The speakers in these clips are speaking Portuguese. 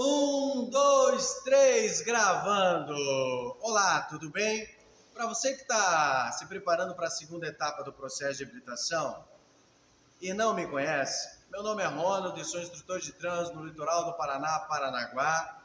Um, dois, três, gravando! Olá, tudo bem? Para você que está se preparando para a segunda etapa do processo de habilitação e não me conhece, meu nome é Ronald e sou instrutor de trânsito no litoral do Paraná, Paranaguá.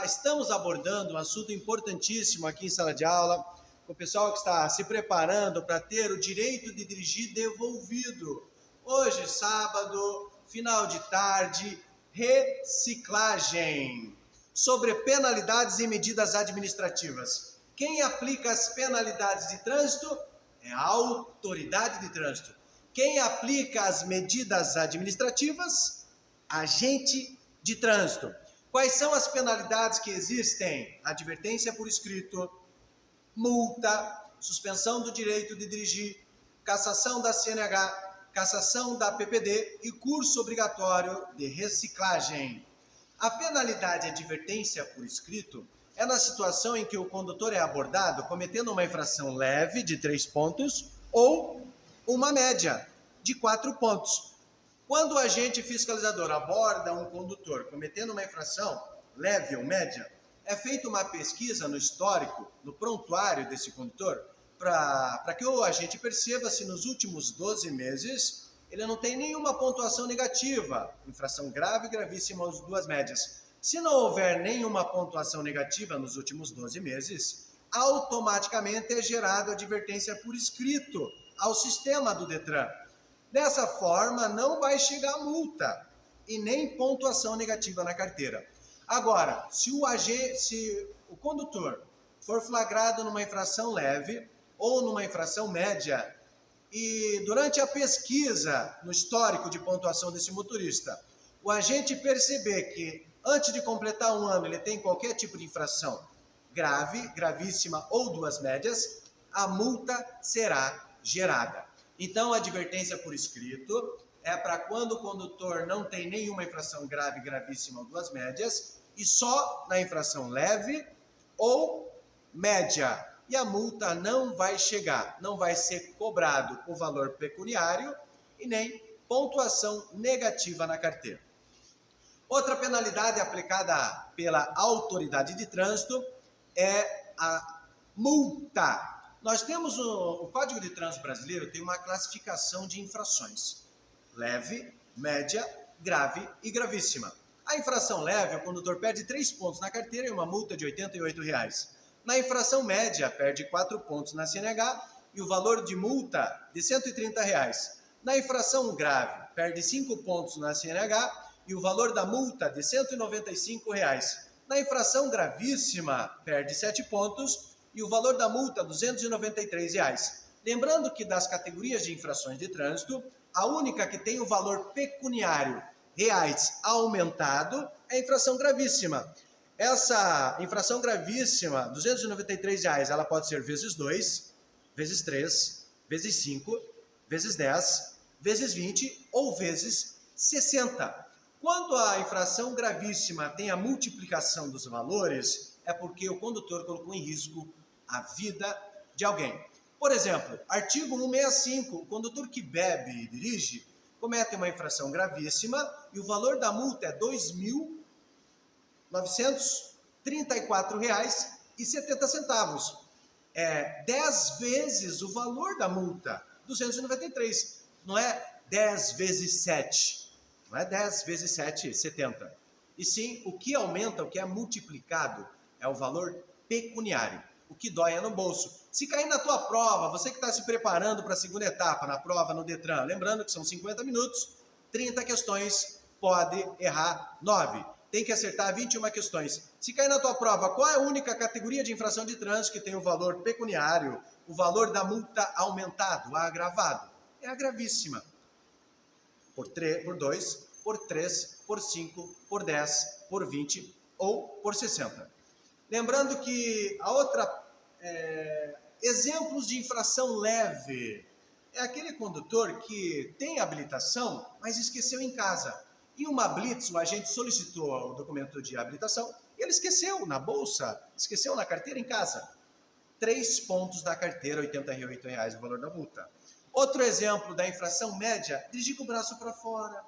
Estamos abordando um assunto importantíssimo aqui em sala de aula, com o pessoal que está se preparando para ter o direito de dirigir devolvido. Hoje, sábado, final de tarde, reciclagem. Sobre penalidades e medidas administrativas. Quem aplica as penalidades de trânsito é a autoridade de trânsito. Quem aplica as medidas administrativas? Agente de trânsito. Quais são as penalidades que existem? Advertência por escrito, multa, suspensão do direito de dirigir, cassação da CNH, cassação da PPD e curso obrigatório de reciclagem. A penalidade advertência por escrito é na situação em que o condutor é abordado cometendo uma infração leve de 3 pontos ou uma média de 4 pontos. Quando o agente fiscalizador aborda um condutor cometendo uma infração leve ou média, é feita uma pesquisa no histórico, no prontuário desse condutor, para que o agente perceba se nos últimos 12 meses ele não tem nenhuma pontuação negativa, infração grave, gravíssima ou as duas médias. Se não houver nenhuma pontuação negativa nos últimos 12 meses, automaticamente é gerada advertência por escrito ao sistema do Detran. Dessa forma, não vai chegar multa e nem pontuação negativa na carteira. Agora, se o condutor for flagrado numa infração leve ou numa infração média e durante a pesquisa no histórico de pontuação desse motorista, o agente perceber que antes de completar um ano ele tem qualquer tipo de infração grave, gravíssima ou duas médias, a multa será gerada. Então, a advertência por escrito é para quando o condutor não tem nenhuma infração grave, gravíssima ou duas médias e só na infração leve ou média. E a multa não vai chegar, não vai ser cobrado o valor pecuniário e nem pontuação negativa na carteira. Outra penalidade aplicada pela autoridade de trânsito é a multa. Nós temos o Código de Trânsito Brasileiro tem uma classificação de infrações: leve, média, grave e gravíssima. A infração leve, o condutor perde 3 pontos na carteira e uma multa de R$ 88. Na infração média, perde 4 pontos na CNH e o valor de multa de R$ 130. Na infração grave, perde 5 pontos na CNH e o valor da multa de R$ 195. Na infração gravíssima, perde 7 pontos e o valor da multa R$ 293. Lembrando que das categorias de infrações de trânsito, a única que tem o valor pecuniário reais aumentado é a infração gravíssima. Essa infração gravíssima, R$ 293, ela pode ser vezes 2, vezes 3, vezes 5, vezes 10, vezes 20 ou vezes 60. Quando a infração gravíssima tem a multiplicação dos valores, é porque o condutor colocou em risco a vida de alguém. Por exemplo, artigo 165, o condutor que bebe e dirige comete uma infração gravíssima e o valor da multa é R$ 2.934,70. É 10 vezes o valor da multa, 293. Não é 10 vezes 7. Não é 10 vezes 7, 70. E sim, o que aumenta, o que é multiplicado, é o valor pecuniário. O que dói é no bolso. Se cair na tua prova, você que está se preparando para a segunda etapa, na prova no Detran, lembrando que são 50 minutos, 30 questões, pode errar 9. Tem que acertar 21 questões. Se cair na tua prova, qual é a única categoria de infração de trânsito que tem o valor pecuniário, o valor da multa aumentado, agravado? É a gravíssima. Por 2, por 3, por 5, por 10, por 20 ou por 60. Lembrando que a outra exemplos de infração leve é aquele condutor que tem habilitação, mas esqueceu em casa. Em uma blitz, o agente solicitou o documento de habilitação e ele esqueceu na bolsa, esqueceu na carteira em casa. 3 pontos da carteira, R$ 88 o valor da multa. Outro exemplo da infração média, dirigir com o braço para fora,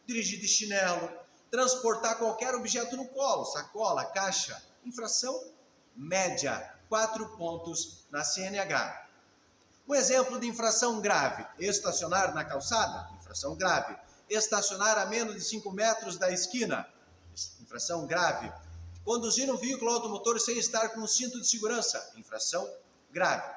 dirigir de chinelo, transportar qualquer objeto no colo, sacola, caixa. Infração média, 4 pontos na CNH. Um exemplo de infração grave: estacionar na calçada, infração grave. Estacionar a menos de 5 metros da esquina, infração grave. Conduzir um veículo automotor sem estar com o cinto de segurança, infração grave.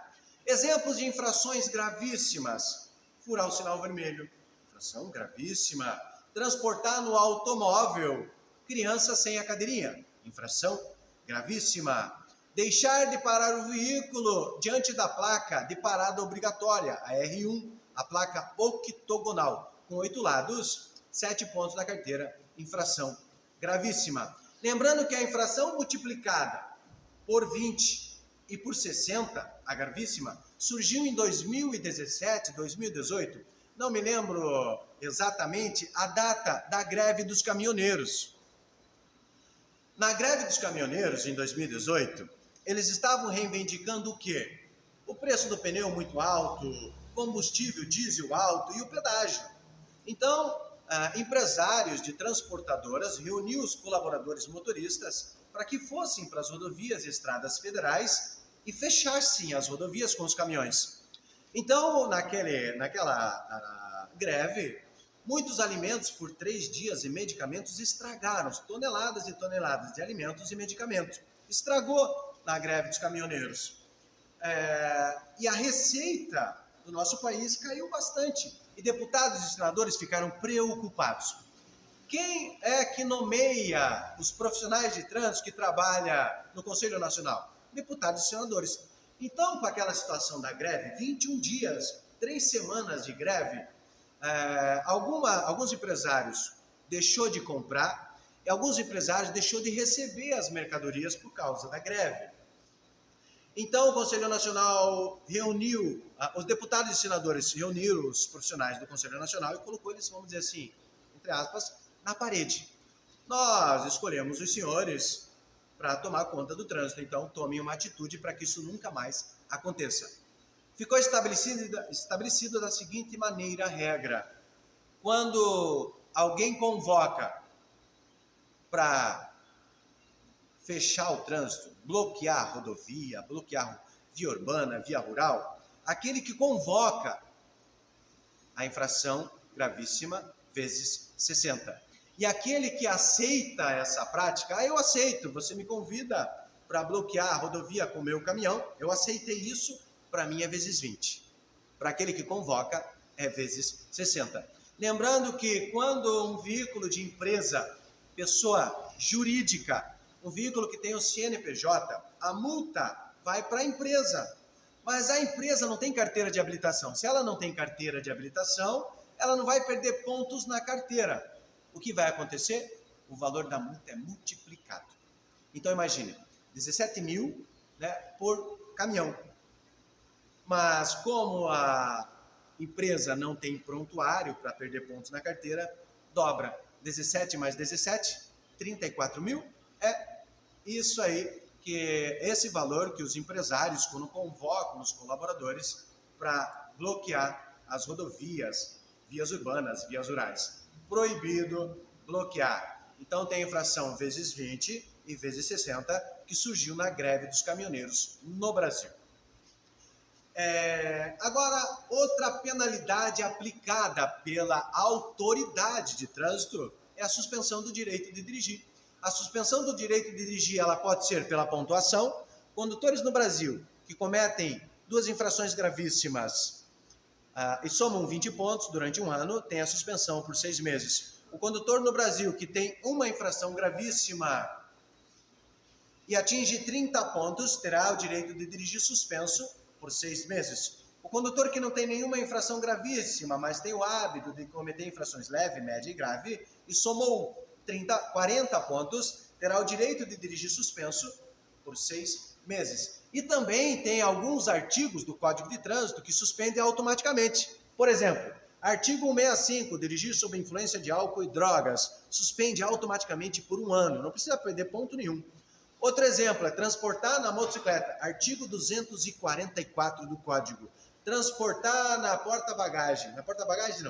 Exemplos de infrações gravíssimas: furar o sinal vermelho, infração gravíssima. Transportar no automóvel criança sem a cadeirinha, infração gravíssima. Deixar de parar o veículo diante da placa de parada obrigatória, a R1, a placa octogonal, com 8 lados, 7 pontos na carteira, infração gravíssima. Lembrando que a infração multiplicada por 20 e por 60, a gravíssima, surgiu em 2017, 2018, não me lembro exatamente a data da greve dos caminhoneiros. Na greve dos caminhoneiros, em 2018, eles estavam reivindicando o quê? O preço do pneu muito alto, combustível diesel alto e o pedágio. Então, empresários de transportadoras reuniam os colaboradores motoristas para que fossem para as rodovias e estradas federais e fechassem as rodovias com os caminhões. Então, naquela greve, muitos alimentos por 3 dias e medicamentos estragaram, toneladas e toneladas de alimentos e medicamentos. Estragou na greve dos caminhoneiros. E a receita do nosso país caiu bastante. E deputados e senadores ficaram preocupados. Quem é que nomeia os profissionais de trânsito que trabalham no Conselho Nacional? Deputados e senadores. Então, com aquela situação da greve, 21 dias, 3 semanas de greve, alguns empresários deixou de comprar e alguns empresários deixou de receber as mercadorias por causa da greve. Então, o Conselho Nacional reuniu, os deputados e senadores reuniram os profissionais do Conselho Nacional e colocou eles, vamos dizer assim, entre aspas, na parede. Nós escolhemos os senhores para tomar conta do trânsito, então tomem uma atitude para que isso nunca mais aconteça. Ficou estabelecido da seguinte maneira a regra: quando alguém convoca para fechar o trânsito, bloquear a rodovia, bloquear via urbana, via rural, aquele que convoca a infração gravíssima vezes 60. E aquele que aceita essa prática, eu aceito, você me convida para bloquear a rodovia com o meu caminhão, eu aceitei isso, para mim é vezes 20. Para aquele que convoca é vezes 60. Lembrando que quando um veículo de empresa, pessoa jurídica, um veículo que tem o CNPJ, a multa vai para a empresa. Mas a empresa não tem carteira de habilitação. Se ela não tem carteira de habilitação, ela não vai perder pontos na carteira. O que vai acontecer? O valor da multa é multiplicado. Então imagine, 17 mil, né, por caminhão. Mas como a empresa não tem prontuário para perder pontos na carteira, dobra 17 mais 17, 34 mil, é isso aí, que esse valor que os empresários, quando convocam os colaboradores para bloquear as rodovias, vias urbanas, vias rurais. Proibido bloquear. Então tem infração vezes 20 e vezes 60, que surgiu na greve dos caminhoneiros no Brasil. Agora, outra penalidade aplicada pela autoridade de trânsito é a suspensão do direito de dirigir. A suspensão do direito de dirigir ela pode ser pela pontuação. Condutores no Brasil que cometem 2 infrações gravíssimas e somam 20 pontos durante um ano, tem a suspensão por 6 meses. O condutor no Brasil que tem uma infração gravíssima e atinge 30 pontos, terá o direito de dirigir suspenso por 6 meses. O condutor que não tem nenhuma infração gravíssima, mas tem o hábito de cometer infrações leve, média e grave, e somou 40 pontos, terá o direito de dirigir suspenso por 6 meses. E também tem alguns artigos do Código de Trânsito que suspendem automaticamente. Por exemplo, artigo 165, dirigir sob influência de álcool e drogas, suspende automaticamente por 1 ano, não precisa perder ponto nenhum. Outro exemplo é transportar na motocicleta, artigo 244 do Código. Transportar na porta-bagagem,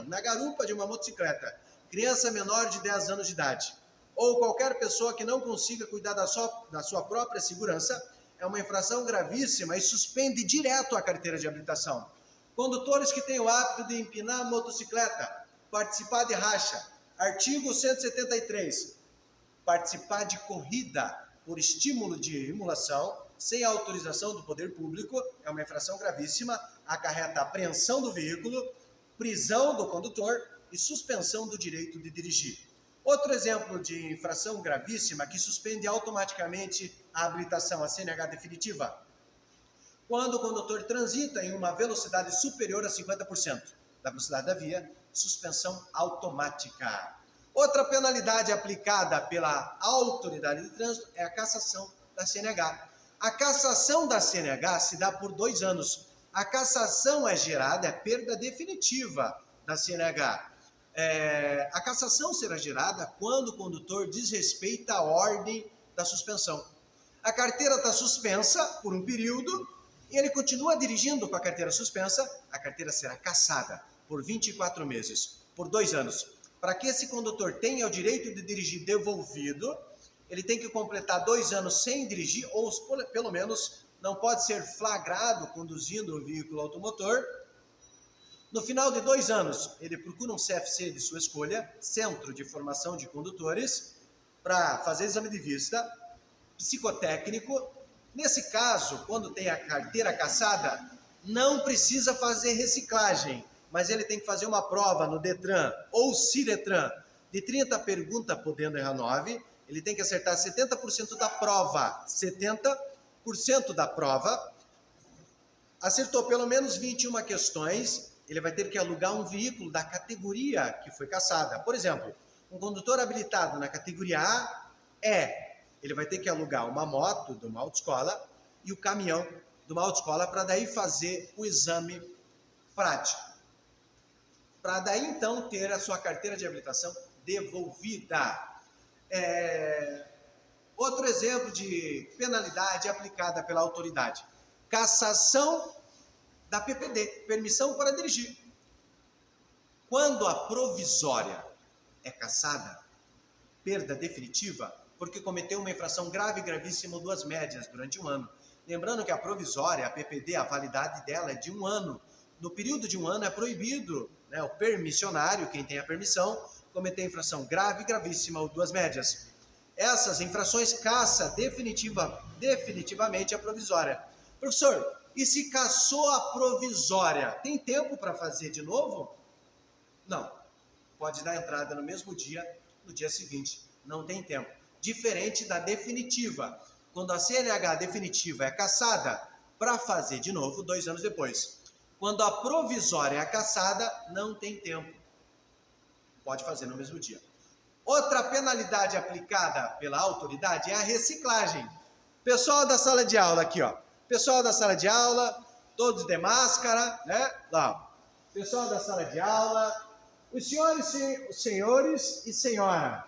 na garupa de uma motocicleta, criança menor de 10 anos de idade. ou qualquer pessoa que não consiga cuidar da sua própria segurança, é uma infração gravíssima e suspende direto a carteira de habilitação. Condutores que têm o hábito de empinar a motocicleta, participar de racha, artigo 173, participar de corrida por estímulo de emulação, sem autorização do poder público, é uma infração gravíssima, acarreta apreensão do veículo, prisão do condutor e suspensão do direito de dirigir. Outro exemplo de infração gravíssima que suspende automaticamente a habilitação, a CNH definitiva, quando o condutor transita em uma velocidade superior a 50% da velocidade da via, suspensão automática. Outra penalidade aplicada pela autoridade de trânsito é a cassação da CNH. A cassação da CNH se dá por 2 anos. A cassação é gerada, é perda definitiva da CNH. A cassação será gerada quando o condutor desrespeita a ordem da suspensão. A carteira está suspensa por um período e ele continua dirigindo com a carteira suspensa, a carteira será cassada por 24 meses, por 2 anos. Para que esse condutor tenha o direito de dirigir devolvido, ele tem que completar 2 anos sem dirigir, ou pelo menos não pode ser flagrado conduzindo o veículo automotor. No final de 2 anos, ele procura um CFC de sua escolha, Centro de Formação de Condutores, para fazer exame de vista, psicotécnico. Nesse caso, quando tem a carteira cassada, não precisa fazer reciclagem, mas ele tem que fazer uma prova no Detran ou Ciretran de 30 perguntas, podendo errar 9. Ele tem que acertar 70% da prova. 70% da prova. Acertou pelo menos 21 questões, ele vai ter que alugar um veículo da categoria que foi cassada. Por exemplo, um condutor habilitado na categoria A, ele vai ter que alugar uma moto de uma autoescola e o caminhão de uma autoescola para daí fazer o exame prático. Para daí então ter a sua carteira de habilitação devolvida. Outro exemplo de penalidade aplicada pela autoridade. Cassação da PPD, permissão para dirigir. Quando a provisória é cassada, perda definitiva, porque cometeu uma infração grave e gravíssima ou 2 médias durante 1 ano. Lembrando que a provisória, a PPD, a validade dela é de 1 ano. No período de 1 ano é proibido, o permissionário, quem tem a permissão, cometer infração grave e gravíssima ou 2 médias. Essas infrações cassa definitivamente a provisória. Professor, e se cassou a provisória, tem tempo para fazer de novo? Não. Pode dar entrada no mesmo dia, no dia seguinte. Não tem tempo. Diferente da definitiva. Quando a CNH definitiva é cassada, para fazer de novo 2 anos depois. Quando a provisória é cassada, não tem tempo. Pode fazer no mesmo dia. Outra penalidade aplicada pela autoridade é a reciclagem. Pessoal da sala de aula aqui, ó. Pessoal da sala de aula, todos de máscara, né? Lá. Pessoal da sala de aula, os senhores e senhora,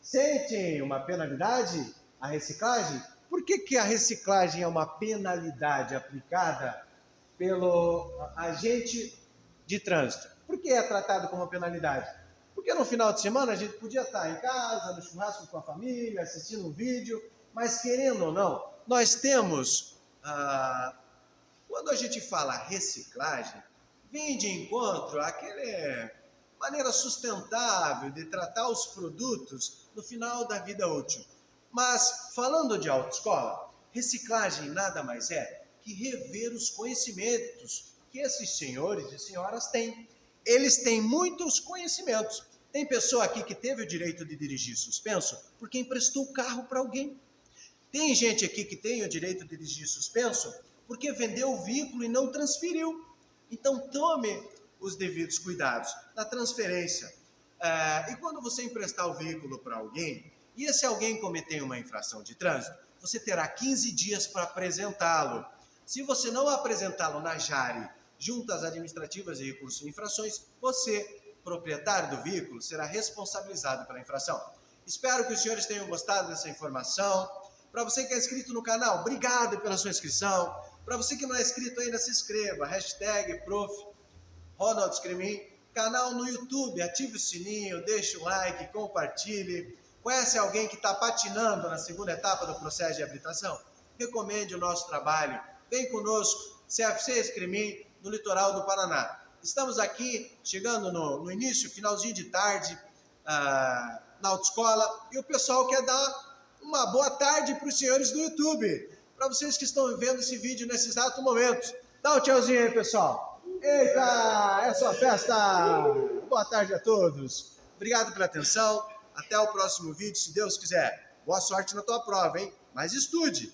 sentem uma penalidade a reciclagem? Por que a reciclagem é uma penalidade aplicada pelo agente de trânsito? Por que é tratado como penalidade? Porque no final de semana a gente podia estar em casa, no churrasco com a família, assistindo um vídeo, mas querendo ou não, nós temos, quando a gente fala reciclagem, vem de encontro àquela maneira sustentável de tratar os produtos no final da vida útil. Mas, falando de autoescola, reciclagem nada mais é que rever os conhecimentos que esses senhores e senhoras têm. Eles têm muitos conhecimentos. Tem pessoa aqui que teve o direito de dirigir suspenso porque emprestou o carro para alguém. Tem gente aqui que tem o direito de dirigir suspenso porque vendeu o veículo e não transferiu. Então, tome os devidos cuidados na transferência. E quando você emprestar o veículo para alguém, e esse alguém cometer uma infração de trânsito, você terá 15 dias para apresentá-lo. Se você não apresentá-lo na JARE, Juntas Administrativas e Recursos e Infrações, você, proprietário do veículo, será responsabilizado pela infração. Espero que os senhores tenham gostado dessa informação. Para você que é inscrito no canal, obrigado pela sua inscrição. Para você que não é inscrito ainda, se inscreva. #Prof. Ronald Scremin. Canal no YouTube, ative o sininho, deixe o like, compartilhe. Conhece alguém que está patinando na segunda etapa do processo de habilitação? Recomende o nosso trabalho. Vem conosco, CFC Escremin, no litoral do Paraná. Estamos aqui, chegando no início, finalzinho de tarde, na autoescola, e o pessoal quer dar uma boa tarde para os senhores do YouTube, para vocês que estão vendo esse vídeo nesse exato momento. Dá um tchauzinho aí, pessoal. Eita, é sua festa! Boa tarde a todos. Obrigado pela atenção. Até o próximo vídeo, se Deus quiser. Boa sorte na tua prova, hein? Mas estude!